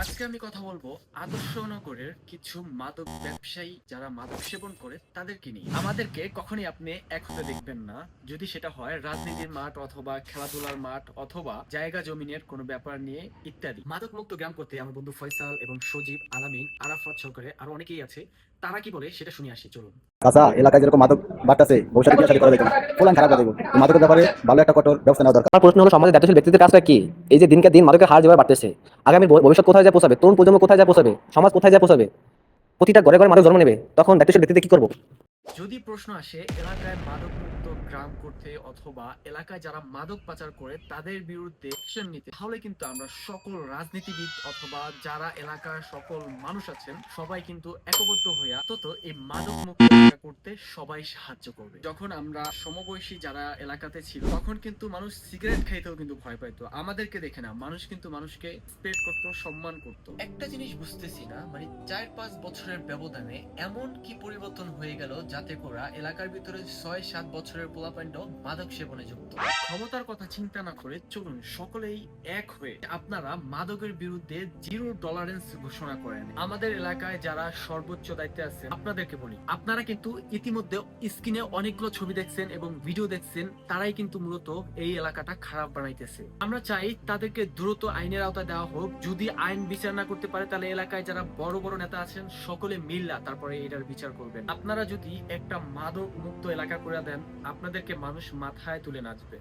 আজকে আমি কথা বলবো আদর্শনগরের কিছু মাদক ব্যবসায়ী যারা মাদক সেবন করে তাদেরকে নিয়ে। আমাদেরকে কখনই আপনি এক হতে দেখবেন না, যদি সেটা হয় রাজনীতির মাঠ অথবা খেলাধুলার মাঠ অথবা জায়গা জমিনের কোনো ব্যাপার নিয়ে ইত্যাদি। মাদক মুক্ত গ্রাম করতে আমার বন্ধু ফয়সাল এবং সজীব, আলামিন, আরাফাত সহকারে আরো অনেকেই আছে। তারা কি বলে সেটা শুনে আসি, চলুন। আচ্ছা, এলাকায় যেরকম মাদক বাড়তেছে, ভবিষ্যতে বিয়ে শাদী করা যাবে না, ফুলান খারাপ হয়ে যাবে। এই মাদকের ব্যাপারে ভালো একটা কঠোর ব্যবস্থা নেওয়া দরকার। আমার প্রশ্ন হলো, সমাজের দায়িত্বশীল ব্যক্তিদের কাজটা কি? এই যে দিনকে দিন মাদকের হার যেভাবে বাড়তেছে, আগামী ভবিষ্যৎ কোথায় যায় পৌঁছাবে, তরুণ প্রজন্ম কোথায় যায় পৌঁছাবে, সমাজ কোথায় যায় পৌঁছাবে, প্রতিটা ঘরে ঘরে মাদক জন্ম নেবে, তখন দায়িত্বশীল ব্যক্তিদের কি করবো? যদি প্রশ্ন আসে এলাকায় মাদক মুক্ত গ্রাম করতে অথবা এলাকায় যারা মাদক পাচার করে তাদের বিরুদ্ধে অ্যাকশন নিতে, তাহলে কিন্তু আমরা সকল রাজনীতিবিদ অথবা যারা এলাকার সকল মানুষ আছেন সবাই কিন্তু একবদ্ধ হইয়া অন্তত এই মাদক মুক্ত এলাকা করতে সবাই সাহায্য করবে। যখন আমরা সমবয়সী যারা এলাকাতে ছিল তখন কিন্তু মানুষ সিগারেট খাইতেও কিন্তু ভয় পাইতো, আমাদেরকে দেখে না, মানুষ কিন্তু মানুষকে রেসপেক্ট করতো, সম্মান করতো। একটা জিনিস বুঝতেছি না, মানে 4-5 বছরের ব্যবধানে এমন কি পরিবর্তন হয়ে গেল যাতে করে এলাকার ভিতরে 6-7 বছরের পোলাপাইনটাও মাদক সেবনে যুক্ত। ক্ষমতার কথা চিন্তা না করে চলুন সকলেই এক হয়ে আপনারা মাদকের বিরুদ্ধে জিরো টলারেন্স ঘোষণা করেন। আমাদের এলাকায় যারা সর্বোচ্চ দায়িত্বে আছেন আপনাদেরকে বলি, আপনারা কিন্তু ইতিমধ্যে স্ক্রিনে অনেকগুলো ছবি দেখছেন এবং ভিডিও দেখছেন, তারাই কিন্তু মূলত এই এলাকাটা খারাপ বানাইতেছে। আমরা চাই তাদেরকে দ্রুত আইনের আওতায় দেওয়া হোক। যদি আইন বিচার না করতে পারে তাহলে এলাকায় যারা বড় বড় নেতা আছেন সকলে মিল্লা তারপরে এটার বিচার করবেন। আপনারা যদি একটা মাদক মুক্ত এলাকা করে দেন আপনাদেরকে মানুষ মাথায় তুলে নাচবে।